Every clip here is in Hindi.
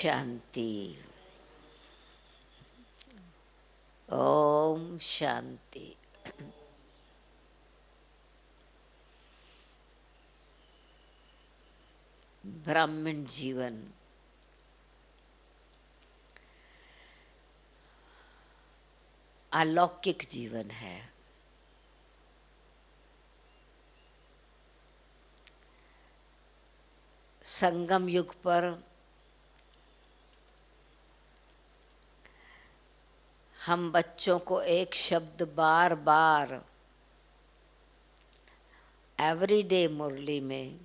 शांति। ओम शांति। ब्राह्मण जीवन अलौकिक जीवन है। संगम युग पर हम बच्चों को एक शब्द बार बार एवरीडे मुरली में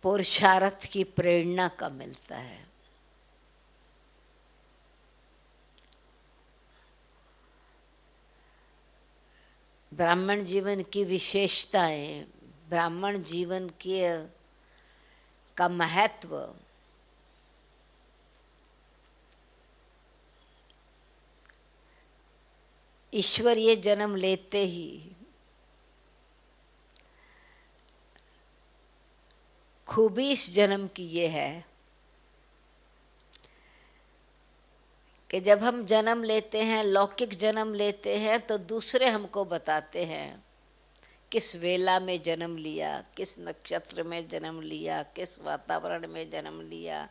पुरुषार्थ की प्रेरणा का मिलता है। ब्राह्मण जीवन की विशेषताएं, ब्राह्मण जीवन का महत्व ईश्वरीय जन्म लेते ही खूबी इस जन्म की ये है कि जब हम जन्म लेते हैं, लौकिक जन्म लेते हैं, तो दूसरे हमको बताते हैं किस वेला में जन्म लिया, किस नक्षत्र में जन्म लिया, किस वातावरण में जन्म लिया,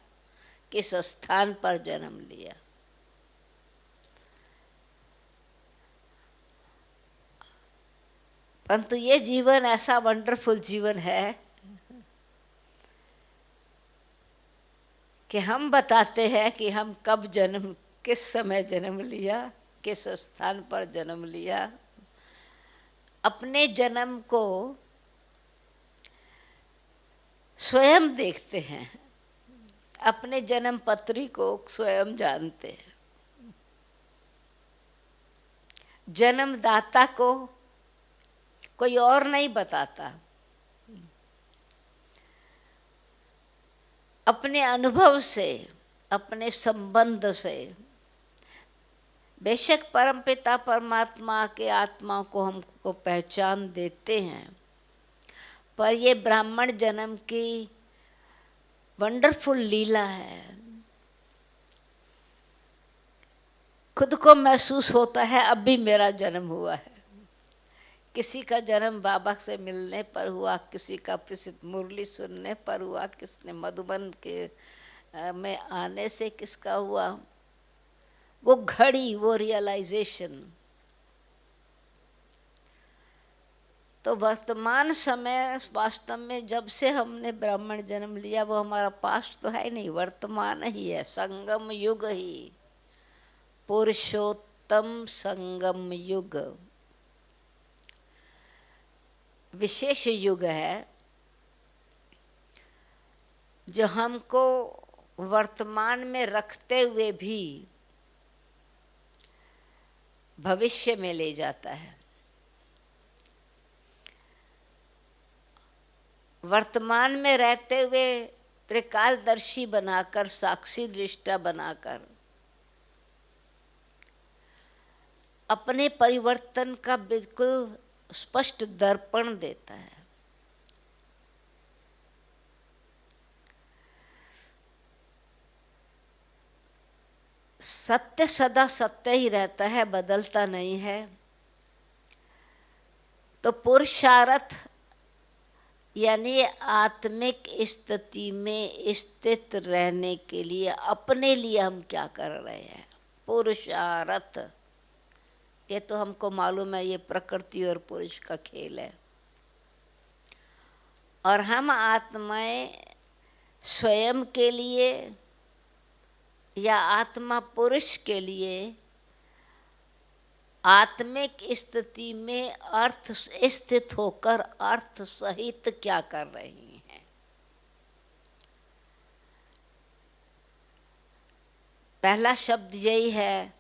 किस स्थान पर जन्म लिया। परंतु ये जीवन ऐसा वंडरफुल जीवन है कि हम बताते हैं कि हम कब जन्म, किस समय जन्म लिया, किस स्थान पर जन्म लिया। अपने जन्म को स्वयं देखते हैं, अपने जन्म पत्री को स्वयं जानते हैं। जन्मदाता को कोई और नहीं बताता। अपने अनुभव से, अपने संबंध से, बेशक परमपिता परमात्मा के आत्मा को हमको पहचान देते हैं, पर ये ब्राह्मण जन्म की वंडरफुल लीला है। खुद को महसूस होता है अब भी मेरा जन्म हुआ है। किसी का जन्म बाबा से मिलने पर हुआ, किसी का मुरली सुनने पर हुआ, किसने मधुबन के में आने से किसका हुआ। वो घड़ी, वो रियलाइजेशन तो वर्तमान समय वास्तव में जब से हमने ब्राह्मण जन्म लिया वो हमारा पास्ट तो है नहीं, वर्तमान ही है। संगम युग ही, पुरुषोत्तम संगम युग विशेष युग है जो हमको वर्तमान में रखते हुए भी भविष्य में ले जाता है। वर्तमान में रहते हुए त्रिकालदर्शी बनाकर, साक्षी दृष्टा बनाकर अपने परिवर्तन का बिल्कुल स्पष्ट दर्पण देता है। सत्य सदा सत्य ही रहता है, बदलता नहीं है। तो पुरुषार्थ यानी आत्मिक स्थिति में स्थित रहने के लिए अपने लिए हम क्या कर रहे हैं। पुरुषार्थ ये तो हमको मालूम है, ये प्रकृति और पुरुष का खेल है। और हम आत्माएं स्वयं के लिए या आत्मा पुरुष के लिए आत्मिक स्थिति में अर्थ स्थित होकर अर्थ सहित क्या कर रही हैं। पहला शब्द यही है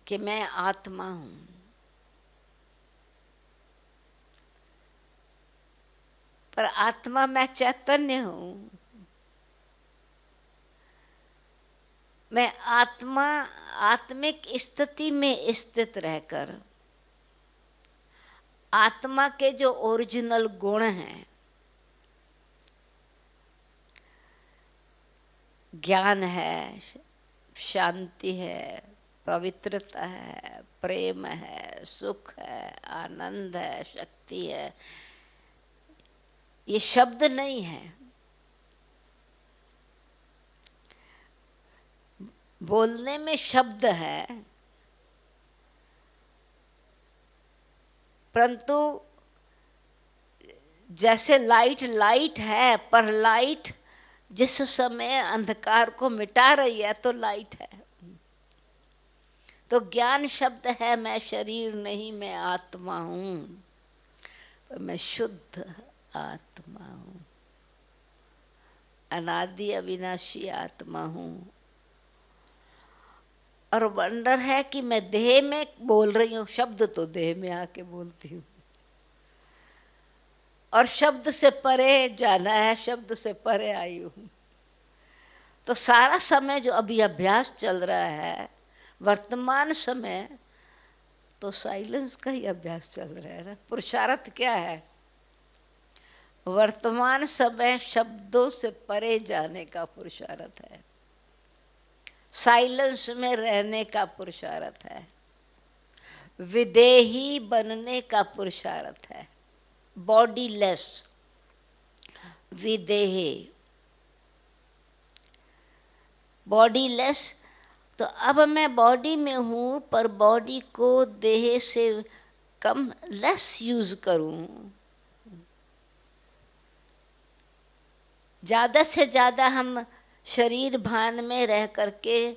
कि मैं आत्मा हूँ। पर आत्मा मैं चैतन्य हूँ। मैं आत्मा आत्मिक स्थिति में स्थित रहकर आत्मा के जो ओरिजिनल गुण हैं ज्ञान है, शांति है, पवित्रता है, प्रेम है, सुख है, आनंद है, शक्ति है। ये शब्द नहीं है, बोलने में शब्द है, परंतु जैसे लाइट लाइट है, पर लाइट जिस समय अंधकार को मिटा रही है तो लाइट है। तो ज्ञान शब्द है, मैं शरीर नहीं, मैं आत्मा हूँ, मैं शुद्ध आत्मा हूँ, अनादि अविनाशी आत्मा हूँ। और वंडर है कि मैं देह में बोल रही हूँ, शब्द तो देह में आके बोलती हूँ, और शब्द से परे जाना है, शब्द से परे आई हूँ। तो सारा समय जो अभी अभ्यास चल रहा है, वर्तमान समय तो साइलेंस का ही अभ्यास चल रहा है ना। पुरुषार्थ क्या है? वर्तमान समय शब्दों से परे जाने का पुरुषार्थ है, साइलेंस में रहने का पुरुषार्थ है, विदेही बनने का पुरुषार्थ है, बॉडी लेस, विदेही, बॉडी लेस। तो अब मैं बॉडी में हूँ, पर बॉडी को देह से कम लेस यूज करूँ, ज़्यादा से ज़्यादा हम शरीर भान में रह करके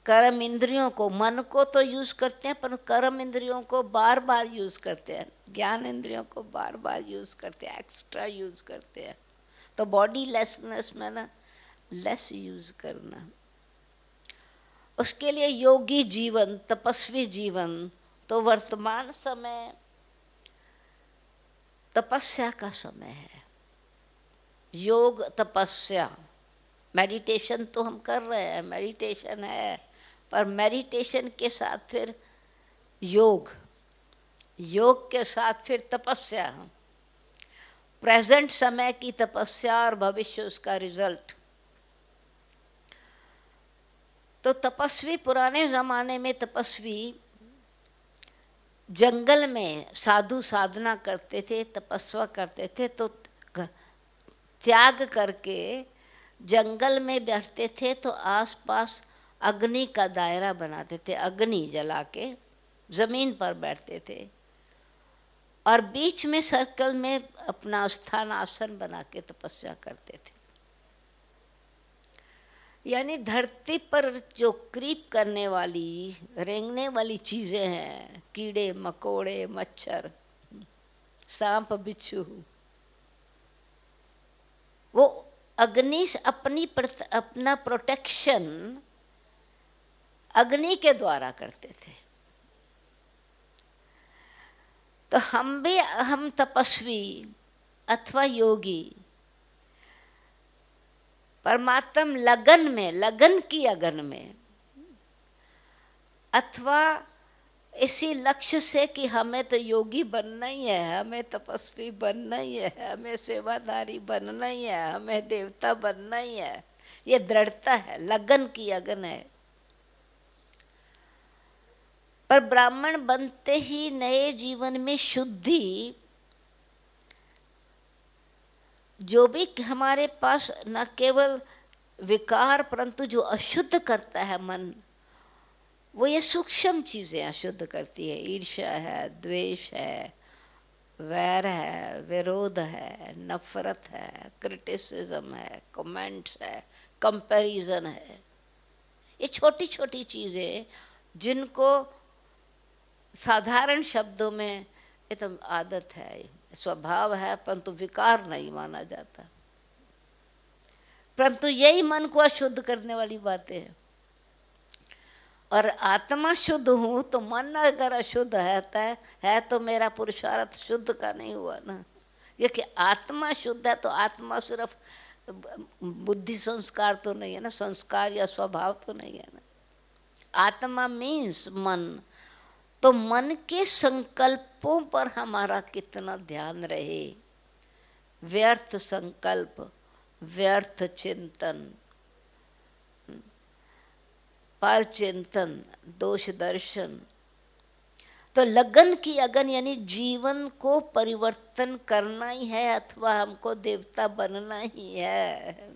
कर्म इंद्रियों को, मन को तो यूज़ करते हैं, पर कर्म इंद्रियों को बार बार यूज़ करते हैं, ज्ञान इंद्रियों को बार बार यूज़ करते हैं, एक्स्ट्रा यूज़ करते हैं। तो बॉडी लेसनेस में ना लेस यूज़ करना, उसके लिए योगी जीवन, तपस्वी जीवन। तो वर्तमान समय तपस्या का समय है, योग तपस्या। मेडिटेशन तो हम कर रहे हैं, मेडिटेशन है, पर मेडिटेशन के साथ फिर योग, योग के साथ फिर तपस्या, प्रेजेंट समय की तपस्या और भविष्य उसका रिजल्ट। तो तपस्वी, पुराने ज़माने में तपस्वी जंगल में साधु साधना करते थे, तपस्या करते थे, तो त्याग करके जंगल में बैठते थे, तो आसपास अग्नि का दायरा बनाते थे, अग्नि जला के ज़मीन पर बैठते थे, और बीच में सर्कल में अपना स्थान आसन बना के तपस्या करते थे। यानी धरती पर जो क्रीप करने वाली, रेंगने वाली चीज़ें हैं, कीड़े मकोड़े, मच्छर, सांप बिच्छू, वो अग्नि अपना प्रोटेक्शन अग्नि के द्वारा करते थे। तो हम तपस्वी अथवा योगी परमात्म लगन में, लगन की अगन में, अथवा इसी लक्ष्य से कि हमें तो योगी बनना ही है, हमें तपस्वी बनना ही है, हमें सेवादारी बनना ही है, हमें देवता बनना ही है, ये दृढ़ता है, लगन की अगन है। पर ब्राह्मण बनते ही नए जीवन में शुद्धि, जो भी हमारे पास न केवल विकार परंतु जो अशुद्ध करता है मन, वो ये सूक्ष्म चीज़ें अशुद्ध करती है। ईर्ष्या है, द्वेष है, वैर है, विरोध है, नफरत है, क्रिटिसिज्म है, कमेंट्स है, कंपैरिजन है। ये छोटी छोटी चीज़ें जिनको साधारण शब्दों में ये तो आदत है, स्वभाव है, परंतु विकार नहीं माना जाता, परंतु यही मन को अशुद्ध करने वाली बातें हैं। और आत्मा शुद्ध हूँ तो मन अगर अशुद्ध है तो मेरा पुरुषार्थ शुद्ध का नहीं हुआ ना। क्योंकि आत्मा शुद्ध है तो आत्मा सिर्फ बुद्धि संस्कार तो नहीं है ना, संस्कार या स्वभाव तो नहीं है ना। आत्मा मीन्स मन। तो मन के संकल्पों पर हमारा कितना ध्यान रहे, व्यर्थ संकल्प, व्यर्थ चिंतन, पार चिंतन, दोष दर्शन। तो लगन की अगन यानी जीवन को परिवर्तन करना ही है अथवा हमको देवता बनना ही है।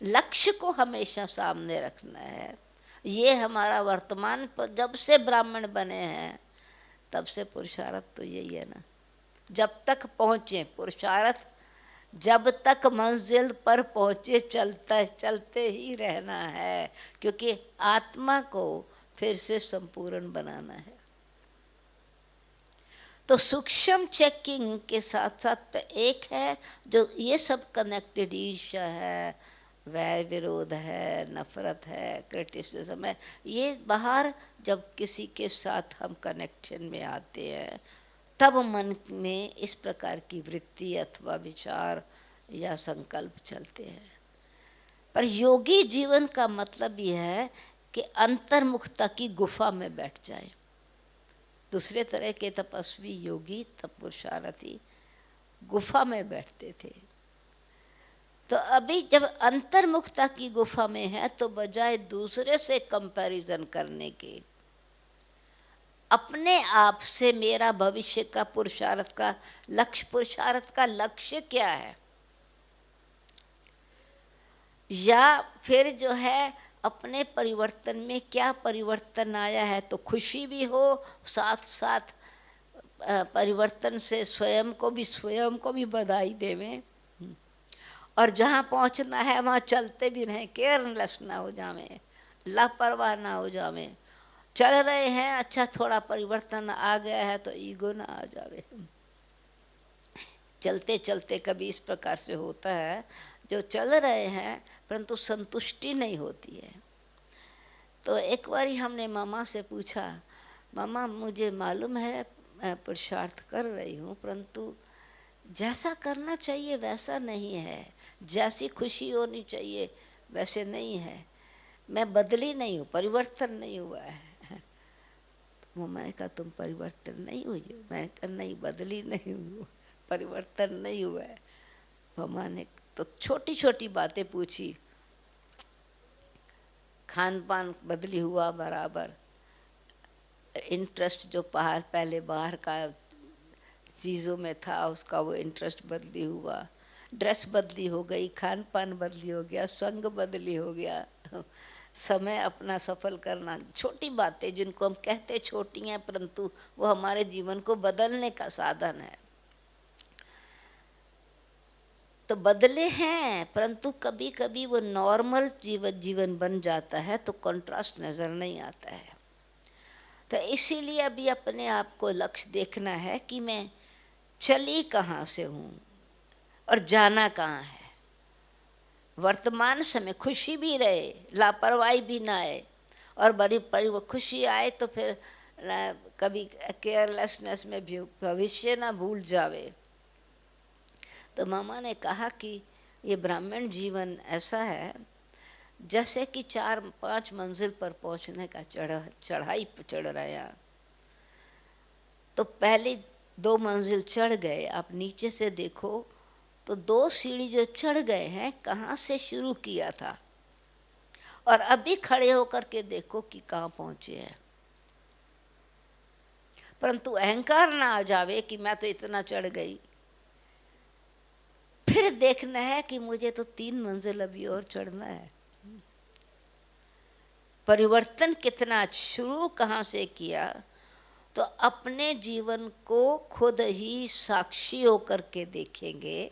लक्ष्य को हमेशा सामने रखना है। ये हमारा वर्तमान, जब से ब्राह्मण बने हैं तब से पुरुषार्थ तो यही है ना, जब तक पहुँचे पुरुषार्थ, जब तक मंजिल पर पहुँचे चलते ही रहना है, क्योंकि आत्मा को फिर से संपूर्ण बनाना है। तो सूक्ष्म चेकिंग के साथ साथ एक है जो ये सब कनेक्टेड, ईर्ष्या है, वैर विरोध है, नफरत है, क्रिटिसिज्म है। ये बाहर जब किसी के साथ हम कनेक्शन में आते हैं तब मन में इस प्रकार की वृत्ति अथवा विचार या संकल्प चलते हैं। पर योगी जीवन का मतलब यह है कि अंतर्मुखता की गुफा में बैठ जाए। दूसरे तरह के तपस्वी योगी तपपुरुषार्थी गुफा में बैठते थे। तो अभी जब अंतर्मुखता की गुफा में है तो बजाय दूसरे से कंपैरिजन करने के, अपने आप से मेरा भविष्य का पुरुषार्थ का लक्ष्य, पुरुषार्थ का लक्ष्य क्या है, या फिर जो है अपने परिवर्तन में क्या परिवर्तन आया है, तो खुशी भी हो, साथ साथ परिवर्तन से स्वयं को भी बधाई देवें, और जहाँ पहुँचना है वहाँ चलते भी रहें, केयरलेस ना हो जावें, लापरवाह ना हो जावें। चल रहे हैं, अच्छा थोड़ा परिवर्तन आ गया है तो ईगो ना आ जावे। चलते चलते कभी इस प्रकार से होता है, जो चल रहे हैं परंतु संतुष्टि नहीं होती है। तो एक बार हमने मामा से पूछा, मामा मुझे मालूम है मैं पुरुषार्थ कर रही हूँ परंतु जैसा करना चाहिए वैसा नहीं है, जैसी खुशी होनी चाहिए वैसे नहीं है, मैं बदली नहीं हूँ, परिवर्तन नहीं हुआ है। तो मामा ने कहा तुम परिवर्तन नहीं हुई हो? मैंने कहा नहीं, बदली नहीं हुई, परिवर्तन नहीं हुआ है। मामा ने तो छोटी छोटी बातें पूछी, खान पान बदली हुआ बराबर, इंटरेस्ट जो पहले बाहर का चीज़ों में था उसका वो इंटरेस्ट बदली हुआ, ड्रेस बदली हो गई, खान पान बदली हो गया, संग बदली हो गया, समय अपना सफल करना, छोटी बातें जिनको हम कहते छोटी हैं परंतु वो हमारे जीवन को बदलने का साधन है। तो बदले हैं परंतु कभी कभी वो नॉर्मल जीवन बन जाता है तो कंट्रास्ट नज़र नहीं आता है। तो इसीलिए अभी अपने आप को लक्ष्य देखना है कि मैं चली कहाँ से हूँ और जाना कहाँ है। वर्तमान समय खुशी भी रहे, लापरवाही भी ना आए, और बड़ी खुशी आए तो फिर कभी केयरलेसनेस में भी भविष्य ना भूल जावे। तो मामा ने कहा कि ये ब्राह्मण जीवन ऐसा है जैसे कि 4-5 मंजिल पर पहुंचने का चढ़ाई पर चढ़ रहा। तो पहले 2 मंजिल चढ़ गए, आप नीचे से देखो तो 2 सीढ़ी जो चढ़ गए हैं कहाँ से शुरू किया था, और अभी खड़े होकर के देखो कि कहाँ पहुँचे हैं। परंतु अहंकार ना आ जावे कि मैं तो इतना चढ़ गई। फिर देखना है कि मुझे तो 3 मंजिल अभी और चढ़ना है। परिवर्तन कितना शुरू कहाँ से किया, तो अपने जीवन को खुद ही साक्षी होकर के देखेंगे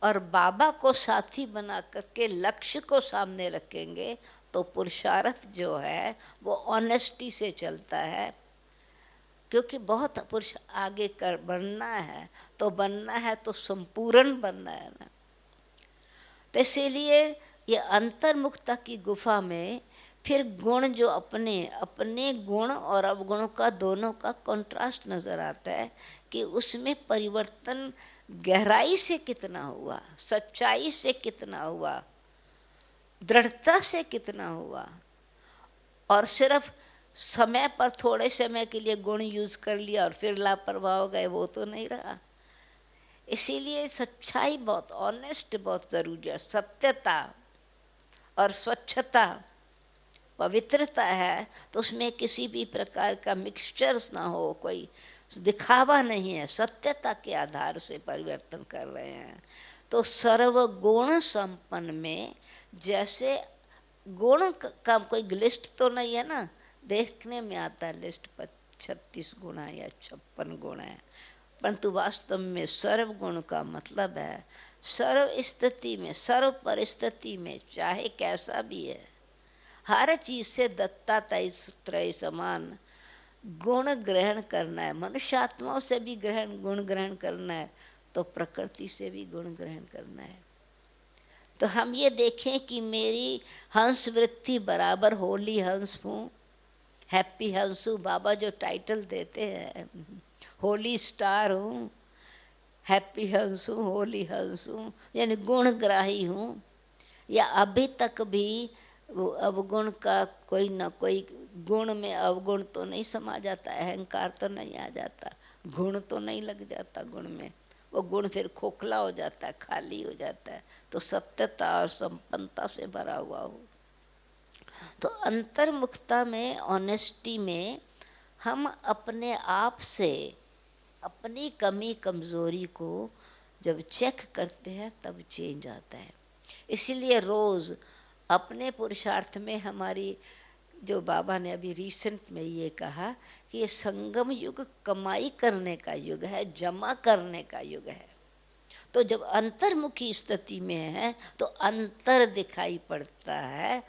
और बाबा को साथी बना करके लक्ष्य को सामने रखेंगे तो पुरुषार्थ जो है वो ऑनेस्टी से चलता है। क्योंकि बहुत पुरुष आगे कर बनना है तो संपूर्ण बनना है ना। तो इसीलिए ये अंतर्मुखता की गुफा में फिर गुण जो अपने गुण और अवगुणों का दोनों का कंट्रास्ट नज़र आता है कि उसमें परिवर्तन गहराई से कितना हुआ, सच्चाई से कितना हुआ, दृढ़ता से कितना हुआ, और सिर्फ समय पर थोड़े समय के लिए गुण यूज़ कर लिया और फिर लापरवाह हो गए, वो तो नहीं रहा। इसीलिए सच्चाई बहुत ऑनेस्ट बहुत ज़रूरी है, सत्यता और स्वच्छता पवित्रता है तो उसमें किसी भी प्रकार का मिक्सचर्स ना हो, कोई दिखावा नहीं है, सत्यता के आधार से परिवर्तन कर रहे हैं। तो सर्वगुण संपन्न में जैसे गुण का कोई लिस्ट तो नहीं है ना, देखने में आता है लिस्ट 36 गुण है या 56 गुण है, परंतु वास्तव में सर्व गुण का मतलब है सर्व स्थिति में, सर्व परिस्थिति में, चाहे कैसा भी है, हर चीज से दत्तात्रय त्रय समान गुण ग्रहण करना है। मनुष्य आत्माओं से भी गुण ग्रहण करना है, तो प्रकृति से भी गुण ग्रहण करना है। तो हम ये देखें कि मेरी हंस वृत्ति बराबर होली हंस हूँ, हैप्पी हंस हूँ। बाबा जो टाइटल देते हैं, होली स्टार हूँ, हैप्पी हंस हूँ, होली हंस हूँ, यानी गुणग्राही हूँ। या अभी तक भी वो अवगुण का कोई न कोई, गुण में अवगुण तो नहीं समा जाता, अहंकार तो नहीं आ जाता, गुण तो नहीं लग जाता गुण में, वो गुण फिर खोखला हो जाता है, खाली हो जाता है। तो सत्यता और संपन्नता से भरा हुआ हो। तो अंतर्मुखता में, ऑनेस्टी में हम अपने आप से अपनी कमी कमज़ोरी को जब चेक करते हैं तब चेंज आता है। इसीलिए रोज़ अपने पुरुषार्थ में हमारी, जो बाबा ने अभी रिसेंट में ये कहा कि ये संगम युग कमाई करने का युग है, जमा करने का युग है। तो जब अंतर्मुखी स्थिति में है तो अंतर दिखाई पड़ता है।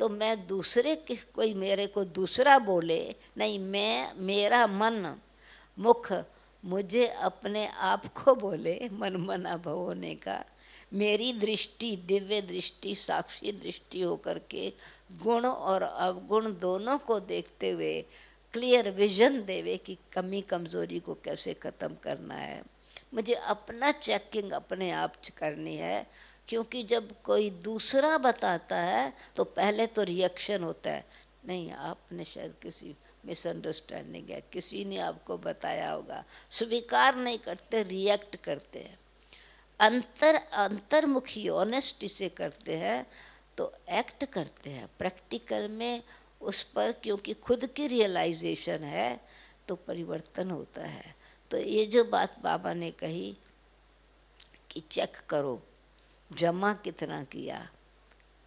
तो मैं दूसरे के, कोई मेरे को दूसरा बोले नहीं, मैं, मेरा मन मुख मुझे अपने आप को बोले, मन मना भव होने का, मेरी दृष्टि दिव्य दृष्टि, साक्षी दृष्टि होकर के गुण और अवगुण दोनों को देखते हुए क्लियर विजन देवे कि कमी कमज़ोरी को कैसे ख़त्म करना है। मुझे अपना चेकिंग अपने आप करनी है, क्योंकि जब कोई दूसरा बताता है तो पहले तो रिएक्शन होता है, नहीं आपने शायद किसी मिसअंडरस्टैंडिंग है, किसी ने आपको बताया होगा, स्वीकार नहीं करते, रिएक्ट करते हैं। अंतर्मुखी ऑनेस्टी से करते हैं तो एक्ट करते हैं प्रैक्टिकल में उस पर, क्योंकि खुद की रियलाइजेशन है तो परिवर्तन होता है। तो ये जो बात बाबा ने कही कि चेक करो जमा कितना किया,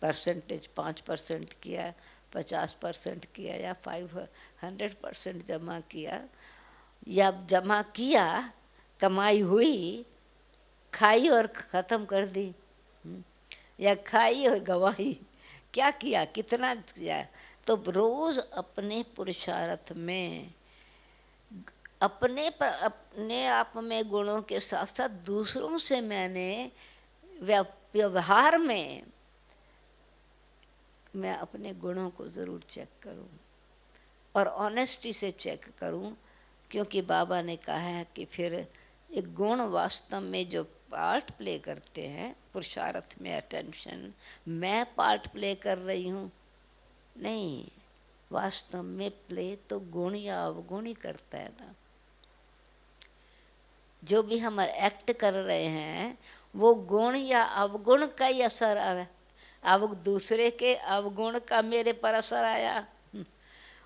परसेंटेज 5% किया, 50% किया, या 500% जमा किया, या जमा किया, कमाई हुई, खाई और ख़त्म कर दी, या खाई और गवाई, क्या किया, कितना किया। तो रोज़ अपने पुरुषार्थ में अपने आप में गुणों के साथ साथ दूसरों से मैंने व्यवहार में मैं अपने गुणों को ज़रूर चेक करूं और ऑनेस्टी से चेक करूं, क्योंकि बाबा ने कहा है कि फिर एक गुण वास्तव में जो पार्ट प्ले करते हैं पुरुषार्थ में, अटेंशन, मैं पार्ट प्ले कर रही हूँ नहीं, वास्तव में प्ले तो गुण या अवगुण ही करता है ना। जो भी हम एक्ट कर रहे हैं वो गुण या अवगुण का ही असर है। अब दूसरे के अवगुण का मेरे पर असर आया,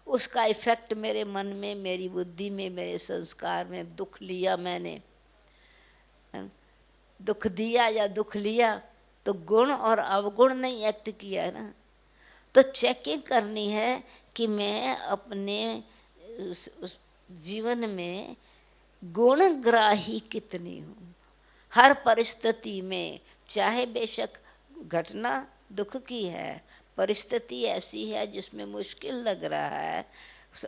उसका इफेक्ट मेरे मन में, मेरी बुद्धि में, मेरे संस्कार में, दुख लिया मैंने, दुख दिया या दुख लिया, तो गुण और अवगुण नहीं एक्ट किया ना। तो चेकिंग करनी है कि मैं अपने उस जीवन में गुणग्राही कितनी हूँ हर परिस्थिति में। चाहे बेशक घटना दुख की है, परिस्थिति ऐसी है जिसमें मुश्किल लग रहा है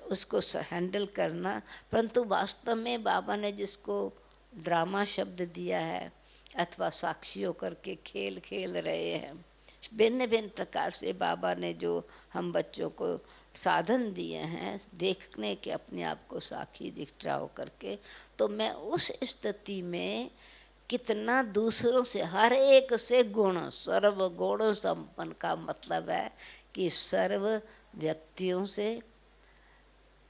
उसको हैंडल करना, परंतु वास्तव में बाबा ने जिसको ड्रामा शब्द दिया है अथवा साक्षी होकर के खेल खेल रहे हैं, भिन्न भिन्न प्रकार से बाबा ने जो हम बच्चों को साधन दिए हैं देखने के अपने आप को साक्षी दिख रहा हो करके, तो मैं उस स्थिति में कितना दूसरों से, हर एक से गुण, सर्व गुण संपन्न का मतलब है कि सर्व व्यक्तियों से,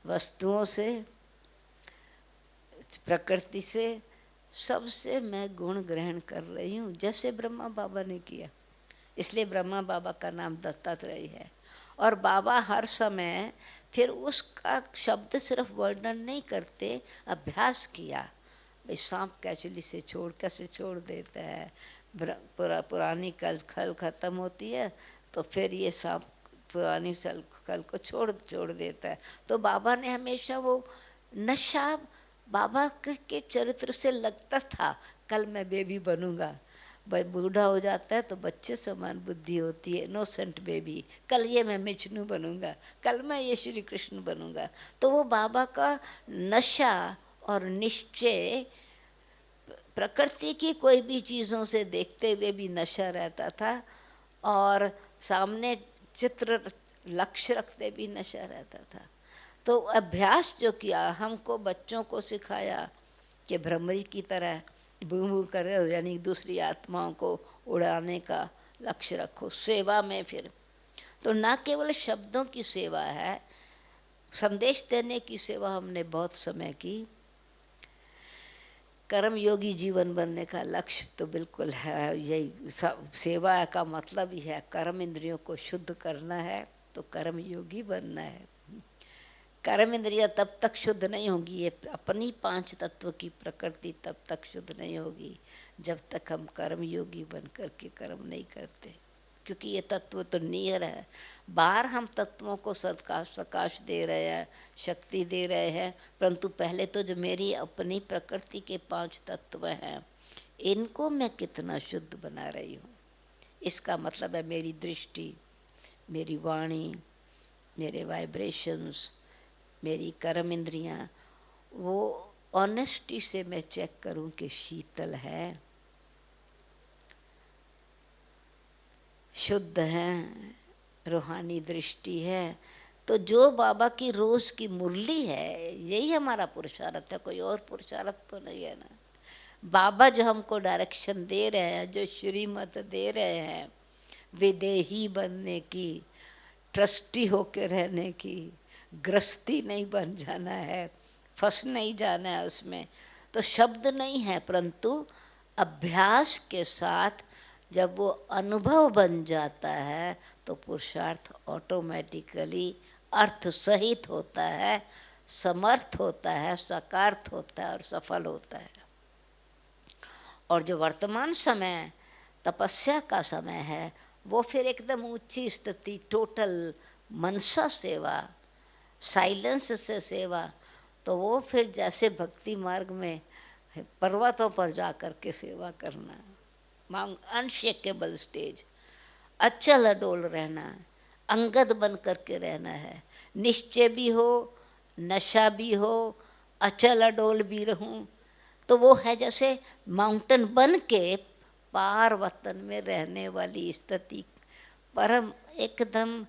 वस्तुओं से, प्रकृति से, सबसे मैं गुण ग्रहण कर रही हूँ, जैसे ब्रह्मा बाबा ने किया। इसलिए ब्रह्मा बाबा का नाम दत्तात्रेय है। और बाबा हर समय फिर उसका शब्द सिर्फ वर्णन नहीं करते, अभ्यास किया। भाई सांप कैचुली से कैसे छोड़ देता है, पुरानी खल ख़त्म होती है तो फिर ये सांप पुरानी खल को छोड़ देता है। तो बाबा ने हमेशा वो नशा बाबा के चरित्र से लगता था। कल मैं बेबी बनूंगा, भाई बूढ़ा हो जाता है तो बच्चे समान बुद्धि होती है, इनोसेंट बेबी। कल ये मैं विष्णु बनूंगा, कल मैं ये श्री कृष्ण बनूंगा। तो वो बाबा का नशा और निश्चय प्रकृति की कोई भी चीज़ों से देखते हुए भी नशा रहता था, और सामने चित्र लक्ष्य रखते भी नशा रहता था। तो अभ्यास जो किया, हमको बच्चों को सिखाया कि भ्रमरी की तरह बू बू करे, यानी दूसरी आत्माओं को उड़ाने का लक्ष्य रखो सेवा में। फिर तो ना केवल शब्दों की सेवा है, संदेश देने की सेवा हमने बहुत समय की। कर्म योगी जीवन बनने का लक्ष्य तो बिल्कुल है, यही सेवा का मतलब ही है। कर्म इंद्रियों को शुद्ध करना है तो कर्म योगी बनना है। कर्म इंद्रियां तब तक शुद्ध नहीं होगी, ये अपनी 5 तत्व की प्रकृति तब तक शुद्ध नहीं होगी जब तक हम कर्म योगी बन करके कर्म नहीं करते, क्योंकि ये तत्व तो नियर है। बाहर हम तत्वों को सकाश दे रहे हैं, शक्ति दे रहे हैं, परंतु पहले तो जो मेरी अपनी प्रकृति के 5 तत्व हैं, इनको मैं कितना शुद्ध बना रही हूँ। इसका मतलब है मेरी दृष्टि, मेरी वाणी, मेरे वाइब्रेशंस, मेरी कर्म इंद्रियाँ, वो ऑनेस्टी से मैं चेक करूं कि शीतल है, शुद्ध हैं, रूहानी दृष्टि है। तो जो बाबा की रोज़ की मुरली है, यही हमारा पुरुषार्थ है, कोई और पुरुषार्थ तो नहीं है ना। बाबा जो हमको डायरेक्शन दे रहे हैं, जो श्रीमत दे रहे हैं, विदेही बनने की, ट्रस्टी होके रहने की, गृहस्थी नहीं बन जाना है, फंस नहीं जाना है उसमें, तो शब्द नहीं है, परंतु अभ्यास के साथ जब वो अनुभव बन जाता है तो पुरुषार्थ ऑटोमेटिकली अर्थ सहित होता है, समर्थ होता है, सकार्थ होता है और सफल होता है। और जो वर्तमान समय तपस्या का समय है, वो फिर एकदम ऊंची स्थिति, टोटल मनसा सेवा, साइलेंस से सेवा। तो वो फिर जैसे भक्ति मार्ग में पर्वतों पर जा कर के सेवा करना, अनशेकेबल स्टेज, अचल अडोल रहना, अंगद बन करके रहना है, निश्चय भी हो, नशा भी हो, अचल अडोल भी रहूं। तो वो है जैसे माउंटेन बन के पार वतन में रहने वाली स्थिति, परम एकदम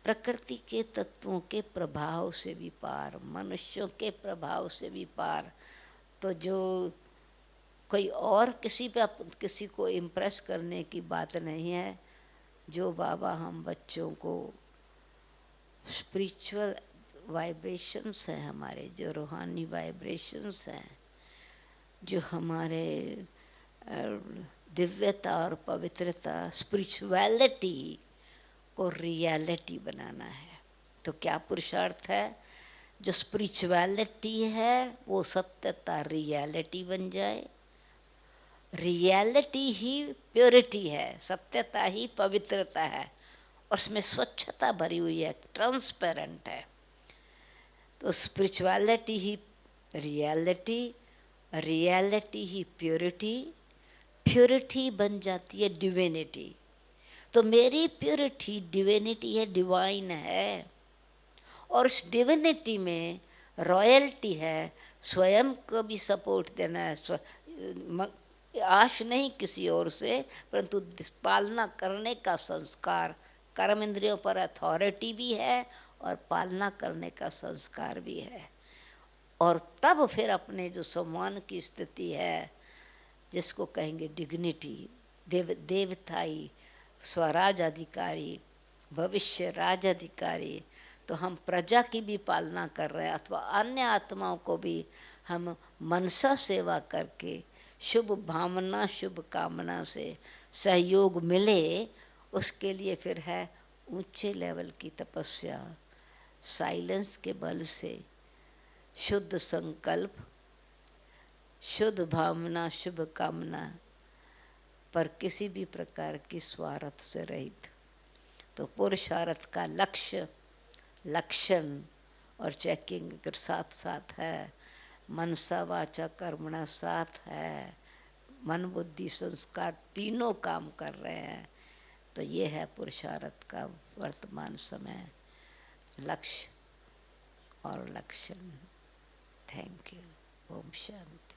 प्रकृति के तत्वों के प्रभाव से भी पार, मनुष्यों के प्रभाव से भी पार। तो जो कोई और किसी को इम्प्रेस करने की बात नहीं है। जो बाबा हम बच्चों को स्पिरिचुअल वाइब्रेशंस हैं, हमारे जो रूहानी वाइब्रेशंस हैं, जो हमारे दिव्यता और पवित्रता, स्पिरिचुअलिटी को रियलिटी बनाना है। तो क्या पुरुषार्थ है? जो स्पिरिचुअलिटी है वो सत्यता रियलिटी बन जाए। रियलिटी ही प्योरिटी है, सत्यता ही पवित्रता है, और उसमें स्वच्छता भरी हुई है, ट्रांसपेरेंट है। तो spirituality he reality, reality he purity, purity बन जाती है डिविनिटी। तो मेरी प्योरिटी डिविनिटी है, डिवाइन है, और उस डिविनिटी में रॉयल्टी है, स्वयं को भी सपोर्ट देना है, आश नहीं किसी और से, परंतु पालना करने का संस्कार, कर्म इंद्रियों पर अथॉरिटी भी है और पालना करने का संस्कार भी है। और तब फिर अपने जो सम्मान की स्थिति है, जिसको कहेंगे डिग्निटी, देवताई, स्वराज अधिकारी, भविष्य राज अधिकारी, तो हम प्रजा की भी पालना कर रहे हैं, अथवा अन्य आत्माओं को भी हम मनसा सेवा करके, शुभ भावना शुभ कामना से सहयोग मिले, उसके लिए फिर है ऊंचे लेवल की तपस्या, साइलेंस के बल से शुद्ध संकल्प, शुद्ध भावना, शुभ कामना, पर किसी भी प्रकार की स्वार्थ से रहित। तो पुरुषार्थ का लक्ष्य, लक्षण और चेकिंग अगर साथ साथ है, मनसा वाचा कर्मणा साथ है, मन बुद्धि संस्कार तीनों काम कर रहे हैं, तो ये है पुरुषार्थ का वर्तमान समय लक्ष्य और लक्षण। Thank you. ओम शांति।